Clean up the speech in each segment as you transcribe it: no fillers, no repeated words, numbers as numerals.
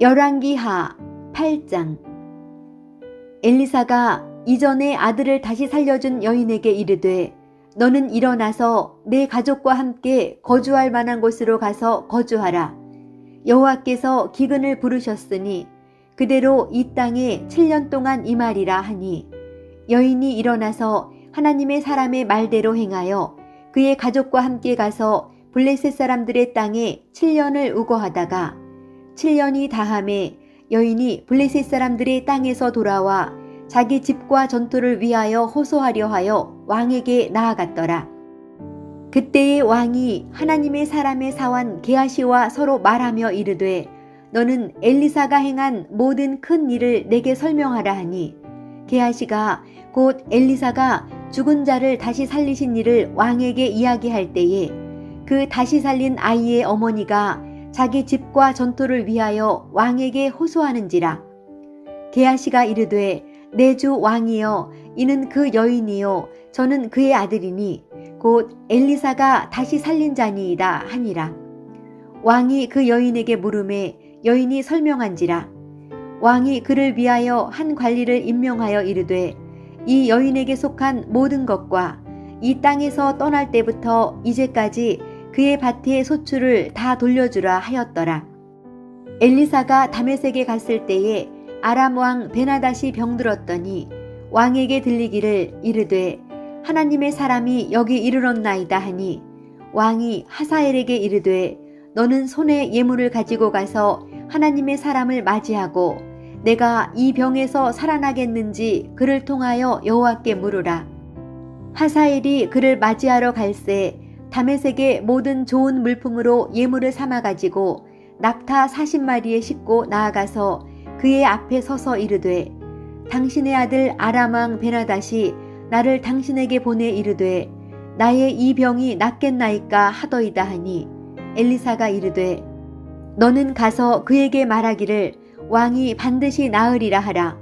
열왕기하 8장. 엘리사가 이전에 아들을 다시 살려준 여인에게 이르되 너는 일어나서 내 가족과 함께 거주할 만한 곳으로 가서 거주하라. 여호와께서 기근을 부르셨으니 그대로 이 땅에 7년 동안 임하리라 하니 여인이 일어나서 하나님의 사람의 말대로 행하여 그의 가족과 함께 가서 블레셋 사람들의 땅에 7년을 우거하다가 7년이 다함에 여인이 블레셋 사람들의 땅에서 돌아와 자기 집과 전투를 위하여 호소하려 하여 왕에게 나아갔더라. 그때의 왕이 하나님의 사람의 사환 게하시와 서로 말하며 이르되 너는 엘리사가 행한 모든 큰 일을 내게 설명하라 하니 게하시가 곧 엘리사가 죽은 자를 다시 살리신 일을 왕에게 이야기할 때에 그 다시 살린 아이의 어머니가 자기 집과 전투를 위하여 왕에게 호소하는지라. 게하시가 이르되 내 주 왕이여 이는 그 여인이요 저는 그의 아들이니 곧 엘리사가 다시 살린 자니이다 하니라. 왕이 그 여인에게 물으매 여인이 설명한지라. 왕이 그를 위하여 한 관리를 임명하여 이르되 이 여인에게 속한 모든 것과 이 땅에서 떠날 때부터 이제까지 그의 밭의 소출을 다 돌려주라 하였더라. 엘리사가 다메섹에 갔을 때에 아람 왕 베나닷이 병들었더니 왕에게 들리기를 이르되 하나님의 사람이 여기 이르렀나이다 하니 왕이 하사엘에게 이르되 너는 손에 예물을 가지고 가서 하나님의 사람을 맞이하고 내가 이 병에서 살아나겠는지 그를 통하여 여호와께 물으라. 하사엘이 그를 맞이하러 갈새 다메섹의 모든 좋은 물품으로 예물을 삼아 가지고 낙타 40마리에 싣고 나아가서 그의 앞에 서서 이르되 당신의 아들 아람 왕 베나닷이 나를 당신에게 보내 이르되 나의 이 병이 낫겠나이까 하더이다 하니 엘리사가 이르되 너는 가서 그에게 말하기를 왕이 반드시 나으리라 하라.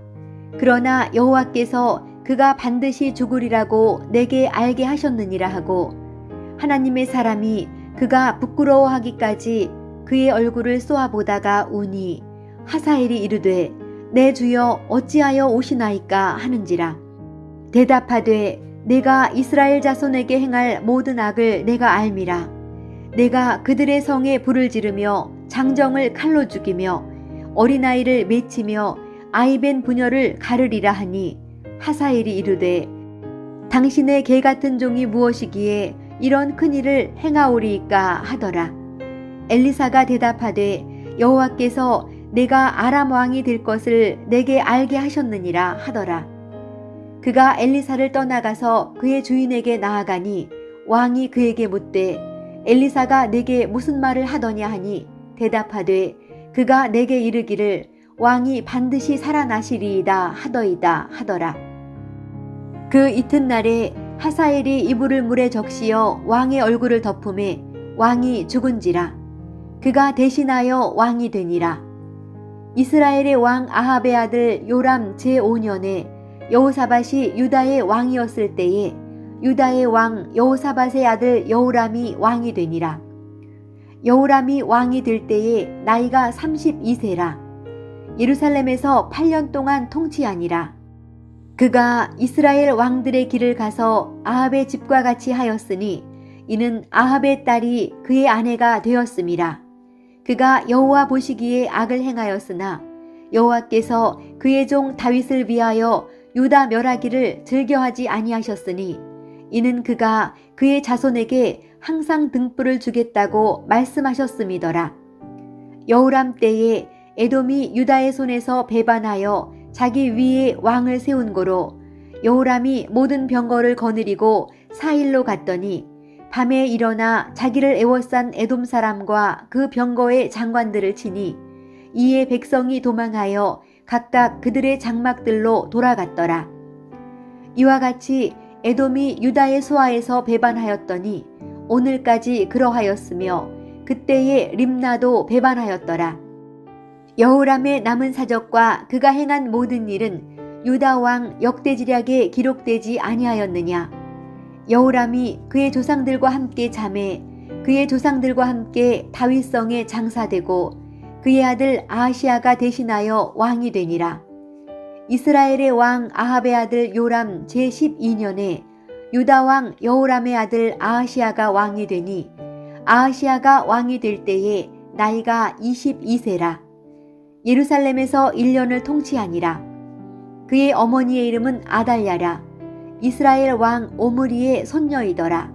그러나 여호와께서 그가 반드시 죽으리라고 내게 알게 하셨느니라 하고 하나님의 사람이 그가 부끄러워하기까지 그의 얼굴을 쏘아보다가 우니 하사엘이 이르되 내 주여 어찌하여 오시나이까 하는지라. 대답하되 내가 이스라엘 자손에게 행할 모든 악을 내가 알미라. 내가 그들의 성에 불을 지르며 장정을 칼로 죽이며 어린아이를 맺히며 아이벤 부녀를 가르리라 하니 하사엘이 이르되 당신의 개 같은 종이 무엇이기에 이런 큰일을 행하오리이까 하더라. 엘리사가 대답하되 여호와께서 내가 아람 왕이 될 것을 내게 알게 하셨느니라 하더라. 그가 엘리사를 떠나가서 그의 주인에게 나아가니 왕이 그에게 묻되 엘리사가 내게 무슨 말을 하더냐 하니 대답하되 그가 내게 이르기를 왕이 반드시 살아나시리이다 하더이다 하더라. 그 이튿날에 하사엘이 이불을 물에 적시어 왕의 얼굴을 덮음에 왕이 죽은지라. 그가 대신하여 왕이 되니라. 이스라엘의 왕 아합의 아들 요람 제5년에 여호사밧이 유다의 왕이었을 때에 유다의 왕 여호사밧의 아들 여호람이 왕이 되니라. 여호람이 왕이 될 때에 나이가 32세라. 예루살렘에서 8년 동안 통치하니라. 그가 이스라엘 왕들의 길을 가서 아합의 집과 같이 하였으니 이는 아합의 딸이 그의 아내가 되었음이라. 그가 여호와 보시기에 악을 행하였으나 여호와께서 그의 종 다윗을 위하여 유다 멸하기를 즐겨하지 아니하셨으니 이는 그가 그의 자손에게 항상 등불을 주겠다고 말씀하셨음이더라. 여호람 때에 에돔이 유다의 손에서 배반하여 자기 위에 왕을 세운 고로 여호람이 모든 병거를 거느리고 사일로 갔더니 밤에 일어나 자기를 애워싼 에돔 사람과 그 병거의 장관들을 치니 이에 백성이 도망하여 각각 그들의 장막들로 돌아갔더라. 이와 같이 에돔이 유다의 소아에서 배반하였더니 오늘까지 그러하였으며 그때의 림나도 배반하였더라. 여호람의 남은 사적과 그가 행한 모든 일은 유다 왕 역대지략에 기록되지 아니하였느냐. 여호람이 그의 조상들과 함께 잠에 그의 조상들과 함께 다윗성에 장사되고 그의 아들 아하시아가 대신하여 왕이 되니라. 이스라엘의 왕 아합의 아들 요람 제12년에 유다 왕 여호람의 아들 아하시아가 왕이 되니 아하시아가 왕이 될 때에 나이가 22세라. 예루살렘에서 1년을 통치하니라. 그의 어머니의 이름은 아달랴라. 이스라엘 왕 오므리의 손녀이더라.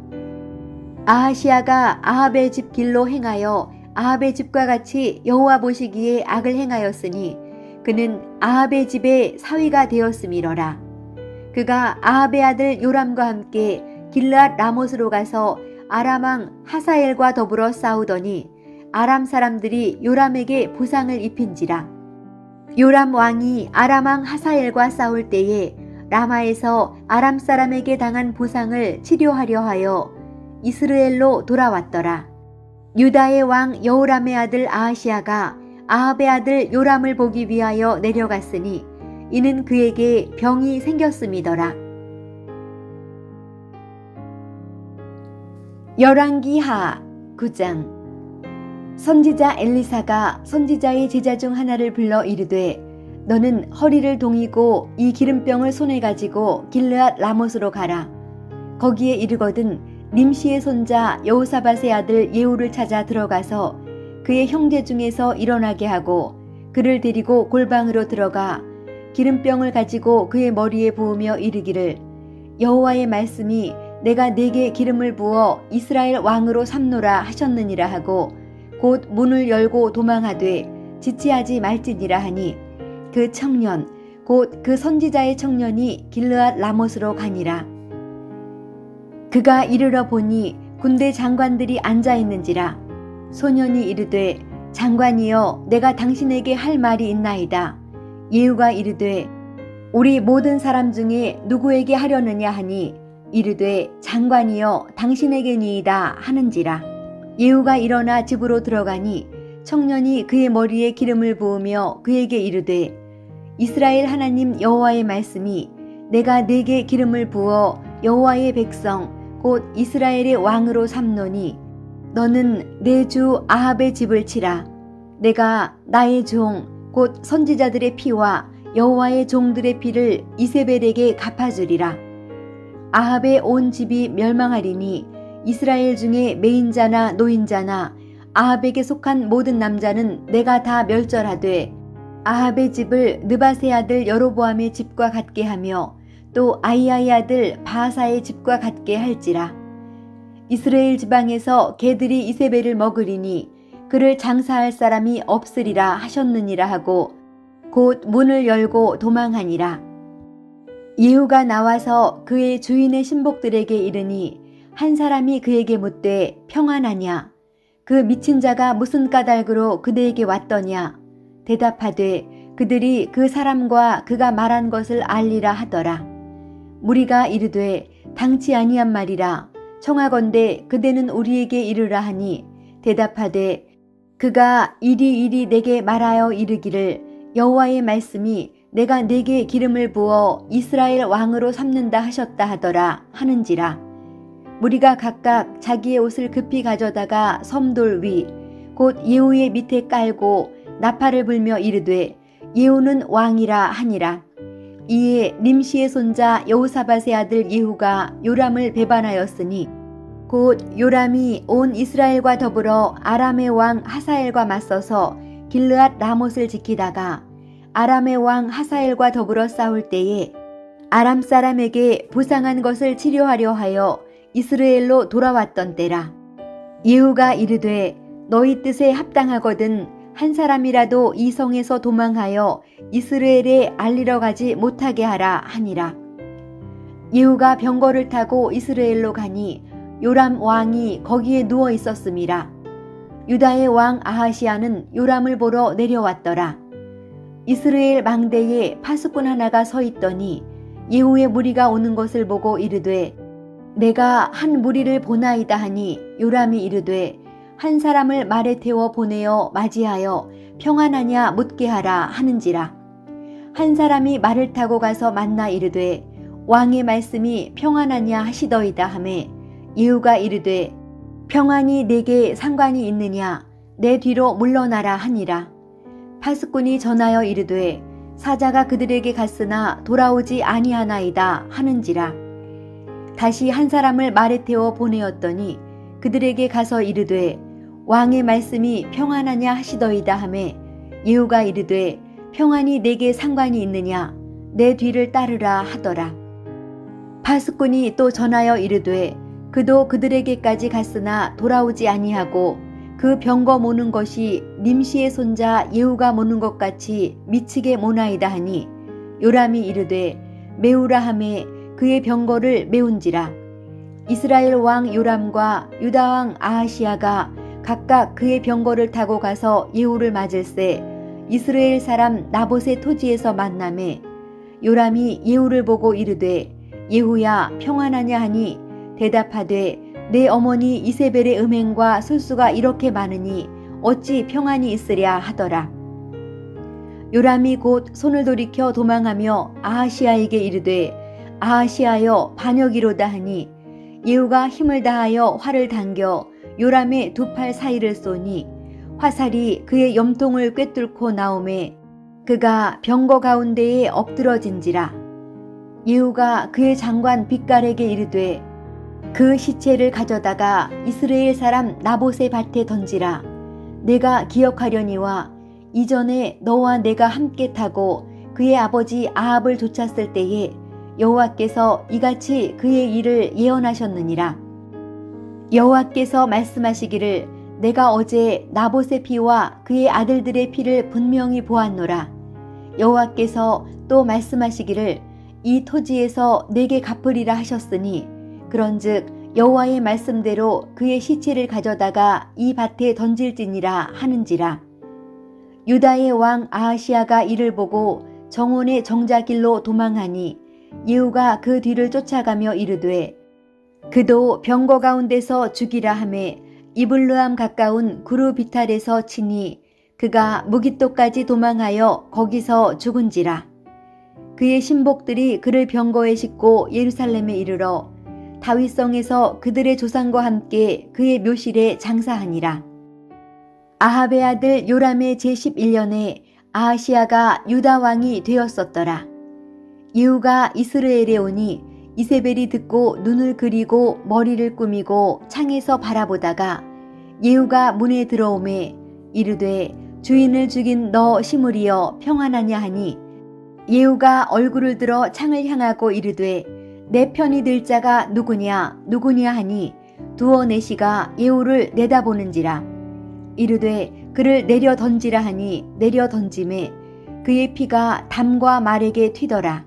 아하시아가 아합의 집 길로 행하여 아합의 집과 같이 여호와 보시기에 악을 행하였으니 그는 아합의 집의 사위가 되었음이러라. 그가 아합의 아들 요람과 함께 길르앗 라못으로 가서 아람 왕 하사엘과 더불어 싸우더니 아람 사람들이 요람에게 부상을 입힌지라. 요람 왕이 아람 왕 하사엘과 싸울 때에 라마에서 아람 사람에게 당한 부상을 치료하려 하여 이스라엘로 돌아왔더라. 유다의 왕 여호람의 아들 아하시아가 아합의 아들 요람을 보기 위하여 내려갔으니 이는 그에게 병이 생겼음이더라. 열왕기하 9장. 선지자 엘리사가 선지자의 제자 중 하나를 불러 이르되 너는 허리를 동이고 이 기름병을 손에 가지고 길르앗 라못으로 가라. 거기에 이르거든 님시의 손자 여호사밧의 아들 예후를 찾아 들어가서 그의 형제 중에서 일어나게 하고 그를 데리고 골방으로 들어가 기름병을 가지고 그의 머리에 부으며 이르기를 여호와의 말씀이 내가 네게 기름을 부어 이스라엘 왕으로 삼노라 하셨느니라 하고 곧 문을 열고 도망하되 지체하지 말지니라 하니 그 청년 곧 그 선지자의 청년이 길르앗 라못으로 가니라. 그가 이르러 보니 군대 장관들이 앉아 있는지라. 소년이 이르되 장관이여 내가 당신에게 할 말이 있나이다. 예후가 이르되 우리 모든 사람 중에 누구에게 하려느냐 하니 이르되 장관이여 당신에게니이다 하는지라. 예후가 일어나 집으로 들어가니 청년이 그의 머리에 기름을 부으며 그에게 이르되 이스라엘 하나님 여호와의 말씀이 내가 네게 기름을 부어 여호와의 백성 곧 이스라엘의 왕으로 삼노니 너는 내 주 아합의 집을 치라. 내가 나의 종 곧 선지자들의 피와 여호와의 종들의 피를 이세벨에게 갚아주리라. 아합의 온 집이 멸망하리니 이스라엘 중에 매인자나 노인자나 아합에게 속한 모든 남자는 내가 다 멸절하되 아합의 집을 느밧의 아들 여로보암의 집과 같게 하며 또 아히야의 아들 바하사의 집과 같게 할지라. 이스라엘 지방에서 개들이 이세벨을 먹으리니 그를 장사할 사람이 없으리라 하셨느니라 하고 곧 문을 열고 도망하니라. 예후가 나와서 그의 주인의 신복들에게 이르니 한 사람이 그에게 묻되 평안하냐? 그 미친 자가 무슨 까닭으로 그대에게 왔더냐? 대답하되 그들이 그 사람과 그가 말한 것을 알리라 하더라. 무리가 이르되 당치 아니한 말이라. 청하건대 그대는 우리에게 이르라 하니 대답하되 그가 이리 내게 말하여 이르기를 여호와의 말씀이 내가 네게 기름을 부어 이스라엘 왕으로 삼는다 하셨다 하더라 하는지라. 무리가 각각 자기의 옷을 급히 가져다가 섬돌 위 곧 예후의 밑에 깔고 나팔을 불며 이르되 예후는 왕이라 하니라. 이에 님시의 손자 여호사밧의 아들 예후가 요람을 배반하였으니 곧 요람이 온 이스라엘과 더불어 아람의 왕 하사엘과 맞서서 길르앗 라못을 지키다가 아람의 왕 하사엘과 더불어 싸울 때에 아람 사람에게 부상한 것을 치료하려 하여 이스라엘로 돌아왔던 때라. 예후가 이르되 너희 뜻에 합당하거든 한 사람이라도 이 성에서 도망하여 이스라엘에 알리러 가지 못하게 하라 하니라. 예후가 병거를 타고 이스라엘로 가니 요람 왕이 거기에 누워 있었음이라. 유다의 왕 아하시아는 요람을 보러 내려왔더라. 이스라엘 망대에 파수꾼 하나가 서 있더니 예후의 무리가 오는 것을 보고 이르되 내가 한 무리를 보나이다 하니 요람이 이르되 한 사람을 말에 태워 보내어 맞이하여 평안하냐 묻게 하라 하는지라. 한 사람이 말을 타고 가서 만나 이르되 왕의 말씀이 평안하냐 하시더이다 하매 예후가 이르되 평안이 내게 상관이 있느냐 내 뒤로 물러나라 하니라. 파수꾼이 전하여 이르되 사자가 그들에게 갔으나 돌아오지 아니하나이다 하는지라. 다시 한 사람을 말에 태워 보내었더니 그들에게 가서 이르되 왕의 말씀이 평안하냐 하시더이다 하매 예후가 이르되 평안이 내게 상관이 있느냐 내 뒤를 따르라 하더라. 파수꾼이 또 전하여 이르되 그도 그들에게까지 갔으나 돌아오지 아니하고 그 병거 모는 것이 님시의 손자 예후가 모는 것 같이 미치게 모나이다 하니 요람이 이르되 메우라 하매 그의 병거를 메운지라. 이스라엘 왕 요람과 유다 왕 아하시야가 각각 그의 병거를 타고 가서 예후를 맞을세 이스라엘 사람 나봇의 토지에서 만나매 요람이 예후를 보고 이르되 예후야 평안하냐 하니 대답하되 내 어머니 이세벨의 음행과 술수가 이렇게 많으니 어찌 평안이 있으랴 하더라. 요람이 곧 손을 돌이켜 도망하며 아하시야에게 이르되 아하시야여 반역이로다 하니 예후가 힘을 다하여 활을 당겨 요람의 두 팔 사이를 쏘니 화살이 그의 염통을 꿰뚫고 나오매 그가 병거 가운데에 엎드러진지라. 예후가 그의 장관 빗갈에게 이르되 그 시체를 가져다가 이스라엘 사람 나봇의 밭에 던지라. 내가 기억하려니와 이전에 너와 내가 함께 타고 그의 아버지 아합을 쫓았을 때에 여호와께서 이같이 그의 일을 예언하셨느니라. 여호와께서 말씀하시기를 내가 어제 나봇의 피와 그의 아들들의 피를 분명히 보았노라. 여호와께서 또 말씀하시기를 이 토지에서 내게 갚으리라 하셨으니 그런즉 여호와의 말씀대로 그의 시체를 가져다가 이 밭에 던질지니라 하는지라. 유다의 왕 아하시야가 이를 보고 정원의 정자길로 도망하니 예후가 그 뒤를 쫓아가며 이르되 그도 병거 가운데서 죽이라 하매 이블르함 가까운 구르비탈에서 치니 그가 무깃도까지 도망하여 거기서 죽은지라. 그의 신복들이 그를 병거에 싣고 예루살렘에 이르러 다윗성에서 그들의 조상과 함께 그의 묘실에 장사하니라. 아합의 아들 요람의 제11년에 아하시야가 유다 왕이 되었었더라. 예후가 이스라엘에 오니 이세벨이 듣고 눈을 그리고 머리를 꾸미고 창에서 바라보다가 예후가 문에 들어오매 이르되 주인을 죽인 너 시므리여 평안하냐 하니 예후가 얼굴을 들어 창을 향하고 이르되 내 편이 들 자가 누구냐 하니 두어 내시가 예후를 내다보는지라. 이르되 그를 내려 던지라 하니 내려 던짐에 그의 피가 담과 말에게 튀더라.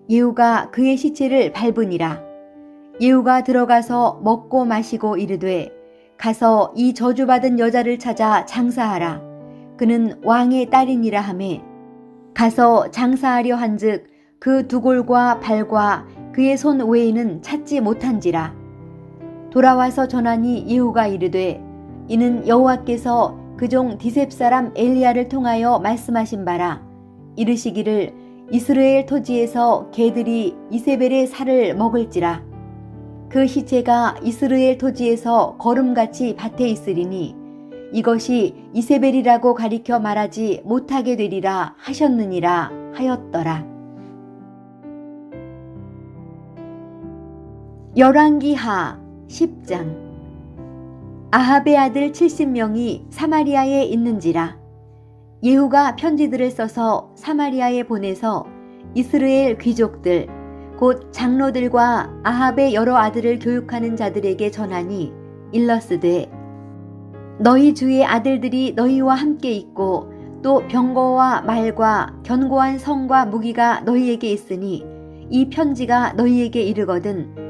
예후가 그의 시체를 밟으니라. 예후가 들어가서 먹고 마시고 이르되 가서 이 저주받은 여자를 찾아 장사하라. 그는 왕의 딸이니라 하매 가서 장사하려 한즉 그 두골과 발과 그의 손 외에는 찾지 못한지라. 돌아와서 전하니 예후가 이르되 이는 여호와께서 그종 디셉 사람 엘리야를 통하여 말씀하신 바라. 이르시기를 이스라엘 토지에서 개들이 이세벨의 살을 먹을지라. 그 시체가 이스라엘 토지에서 거름같이 밭에 있으리니 이것이 이세벨이라고 가리켜 말하지 못하게 되리라 하셨느니라 하였더라. 열왕기하 10장. 아합의 아들 70명이 사마리아에 있는지라. 예후가 편지들을 써서 사마리아에 보내서 이스라엘 귀족들 곧 장로들과 아합의 여러 아들을 교육하는 자들에게 전하니 일러스되 너희 주의 아들들이 너희와 함께 있고 또 병거와 말과 견고한 성과 무기가 너희에게 있으니 이 편지가 너희에게 이르거든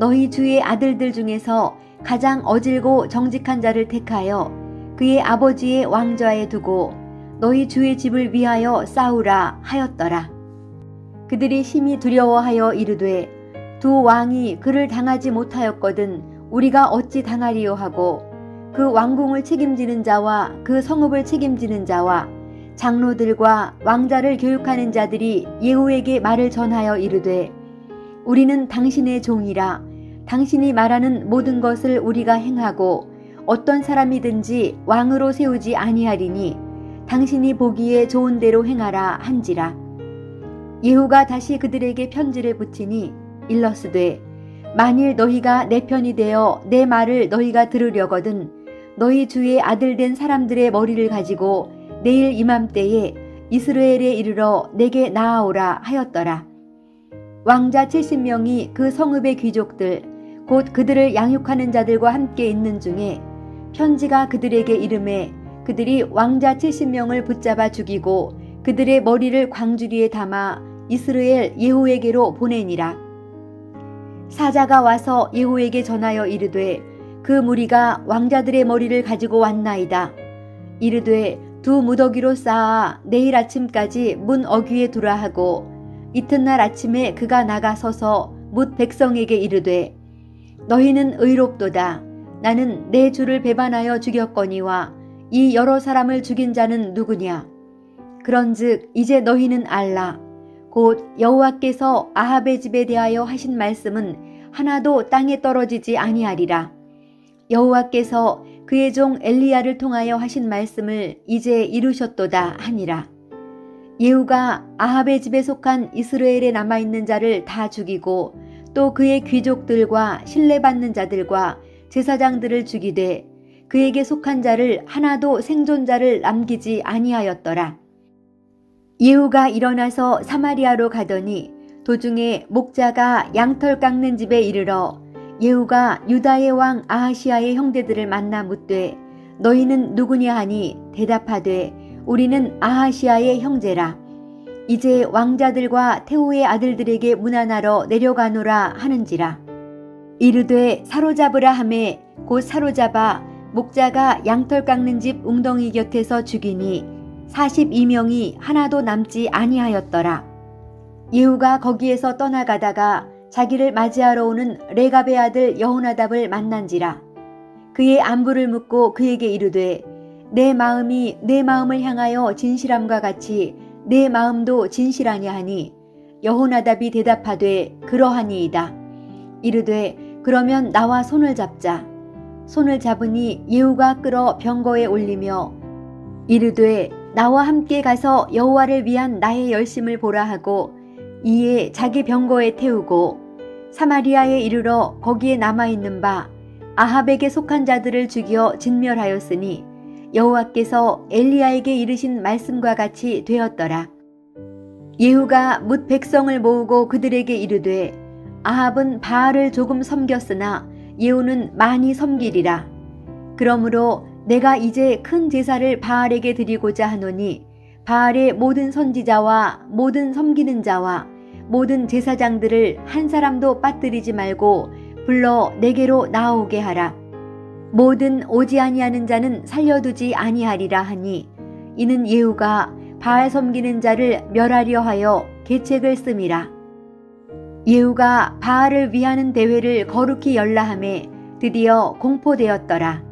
너희 주의 아들들 중에서 가장 어질고 정직한 자를 택하여 그의 아버지의 왕좌에 두고 너희 주의 집을 위하여 싸우라 하였더라. 그들이 심히 두려워하여 이르되 두 왕이 그를 당하지 못하였거든 우리가 어찌 당하리요 하고 그 왕궁을 책임지는 자와 그 성읍을 책임지는 자와 장로들과 왕자를 교육하는 자들이 예후에게 말을 전하여 이르되 우리는 당신의 종이라 당신이 말하는 모든 것을 우리가 행하고 어떤 사람이든지 왕으로 세우지 아니하리니 당신이 보기에 좋은 대로 행하라 한지라. 예후가 다시 그들에게 편지를 붙이니 일러스되 만일 너희가 내 편이 되어 내 말을 너희가 들으려거든 너희 주의 아들 된 사람들의 머리를 가지고 내일 이맘때에 이스라엘에 이르러 내게 나아오라 하였더라. 왕자 70명이 그 성읍의 귀족들 곧 그들을 양육하는 자들과 함께 있는 중에 편지가 그들에게 이름에 그들이 왕자 70명을 붙잡아 죽이고 그들의 머리를 광주리에 담아 이스라엘 예후에게로 보내니라. 사자가 와서 예후에게 전하여 이르되 그 무리가 왕자들의 머리를 가지고 왔나이다. 이르되 두 무더기로 쌓아 내일 아침까지 문 어귀에 두라 하고 이튿날 아침에 그가 나가서서 뭇 백성에게 이르되 너희는 의롭도다. 나는 내 주를 배반하여 죽였거니와 이 여러 사람을 죽인 자는 누구냐. 그런즉 이제 너희는 알라. 곧 여호와께서 아합의 집에 대하여 하신 말씀은 하나도 땅에 떨어지지 아니하리라. 여호와께서 그의 종 엘리야를 통하여 하신 말씀을 이제 이루셨도다 하니라. 예후가 아합의 집에 속한 이스라엘에 남아있는 자를 다 죽이고 또 그의 귀족들과 신뢰받는 자들과 제사장들을 죽이되 그에게 속한 자를 하나도 생존자를 남기지 아니하였더라. 예후가 일어나서 사마리아로 가더니 도중에 목자가 양털 깎는 집에 이르러 예후가 유다의 왕 아하시아의 형제들을 만나 묻되 너희는 누구냐 하니 대답하되 우리는 아하시아의 형제라. 이제 왕자들과 태후의 아들들에게 문안하러 내려가노라 하는지라. 이르되 사로잡으라 하매 곧 사로잡아 목자가 양털 깎는 집 웅덩이 곁에서 죽이니 42명이 하나도 남지 아니하였더라. 예후가 거기에서 떠나가다가 자기를 맞이하러 오는 레갑의 아들 여호나답을 만난지라. 그의 안부를 묻고 그에게 이르되 내 마음이 내 마음을 향하여 진실함과 같이 내 마음도 진실하냐 하니 여호나답이 대답하되 그러하니이다. 이르되 그러면 나와 손을 잡자. 손을 잡으니 예후가 끌어 병거에 올리며 이르되 나와 함께 가서 여호와를 위한 나의 열심을 보라 하고 이에 자기 병거에 태우고 사마리아에 이르러 거기에 남아있는 바 아합에게 속한 자들을 죽여 진멸하였으니 여호와께서 엘리야에게 이르신 말씀과 같이 되었더라. 예후가 뭇 백성을 모으고 그들에게 이르되 아합은 바알을 조금 섬겼으나 예후는 많이 섬기리라. 그러므로 내가 이제 큰 제사를 바알에게 드리고자 하노니 바알의 모든 선지자와 모든 섬기는 자와 모든 제사장들을 한 사람도 빠뜨리지 말고 불러 내게로 나오게 하라. 모든 오지 아니하는 자는 살려두지 아니하리라 하니 이는 예후가 바알 섬기는 자를 멸하려 하여 계책을 씀이라. 예후가 바알을 위하는 대회를 거룩히 열라 하매 드디어 공포되었더라.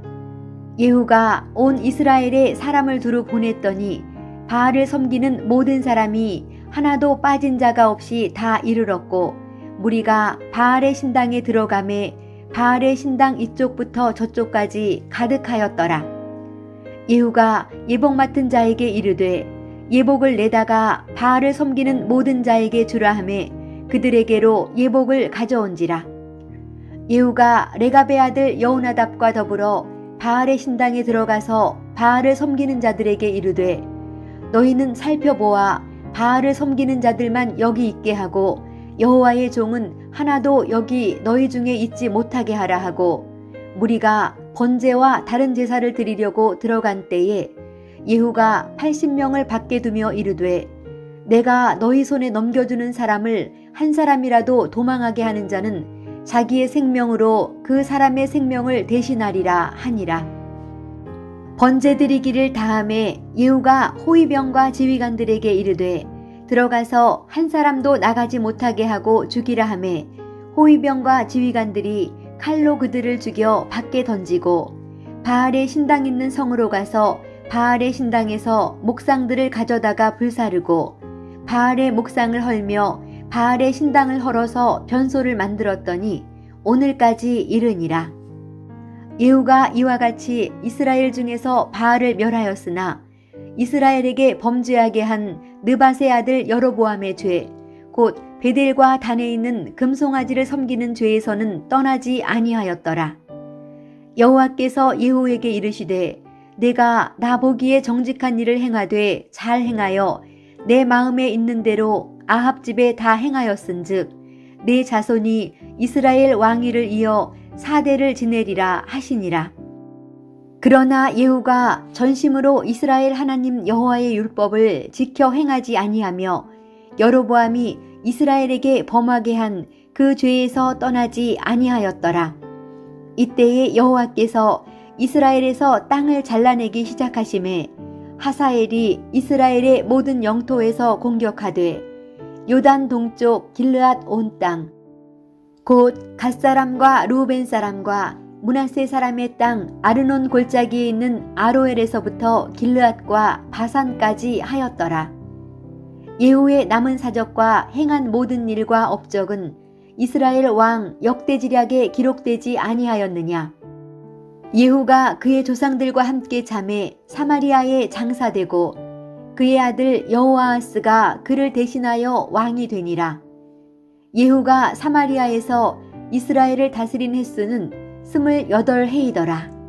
예후가 온 이스라엘에 사람을 두루 보냈더니 바알을 섬기는 모든 사람이 하나도 빠진 자가 없이 다 이르렀고 무리가 바알의 신당에 들어가매 바알의 신당 이쪽부터 저쪽까지 가득하였더라. 예후가 예복 맡은 자에게 이르되 예복을 내다가 바알을 섬기는 모든 자에게 주라 하매 그들에게로 예복을 가져온지라. 예후가 레갑의 아들 여호나답과 더불어 바알의 신당에 들어가서 바알을 섬기는 자들에게 이르되 너희는 살펴보아 바알을 섬기는 자들만 여기 있게 하고 여호와의 종은 하나도 여기 너희 중에 있지 못하게 하라 하고 무리가 번제와 다른 제사를 드리려고 들어간 때에 예후가 80명을 밖에 두며 이르되 내가 너희 손에 넘겨주는 사람을 한 사람이라도 도망하게 하는 자는 자기의 생명으로 그 사람의 생명을 대신하리라 하니라. 번제 드리기를 다함에 예후가 호위병과 지휘관들에게 이르되 들어가서 한 사람도 나가지 못하게 하고 죽이라 하매 호위병과 지휘관들이 칼로 그들을 죽여 밖에 던지고 바알의 신당 있는 성으로 가서 바알의 신당에서 목상들을 가져다가 불사르고 바알의 목상을 헐며 바알의 신당을 헐어서 변소를 만들었더니 오늘까지 이르니라. 예후가 이와 같이 이스라엘 중에서 바알을 멸하였으나 이스라엘에게 범죄하게 한 느밧의 아들 여로보암의 죄, 곧 베델과 단에 있는 금송아지를 섬기는 죄에서는 떠나지 아니하였더라. 여호와께서 예후에게 이르시되 내가 나 보기에 정직한 일을 행하되 잘 행하여 내 마음에 있는 대로 아합 집에 다 행하였은즉 내 자손이 이스라엘 왕위를 이어 4대를 지내리라 하시니라. 그러나 예후가 전심으로 이스라엘 하나님 여호와의 율법을 지켜 행하지 아니하며 여로보암이 이스라엘에게 범하게 한 그 죄에서 떠나지 아니하였더라. 이때에 여호와께서 이스라엘에서 땅을 잘라내기 시작하심에 하사엘이 이스라엘의 모든 영토에서 공격하되 요단 동쪽 길르앗 온 땅, 곧 갓사람과 루벤 사람과 므낫세 사람의 땅 아르논 골짜기에 있는 아로엘에서부터 길르앗과 바산까지 하였더라. 예후의 남은 사적과 행한 모든 일과 업적은 이스라엘 왕 역대지략에 기록되지 아니하였느냐. 예후가 그의 조상들과 함께 잠에 사마리아에 장사되고 그의 아들 여호아하스가 그를 대신하여 왕이 되니라. 예후가 사마리아에서 이스라엘을 다스린 횟수는 28해이더라.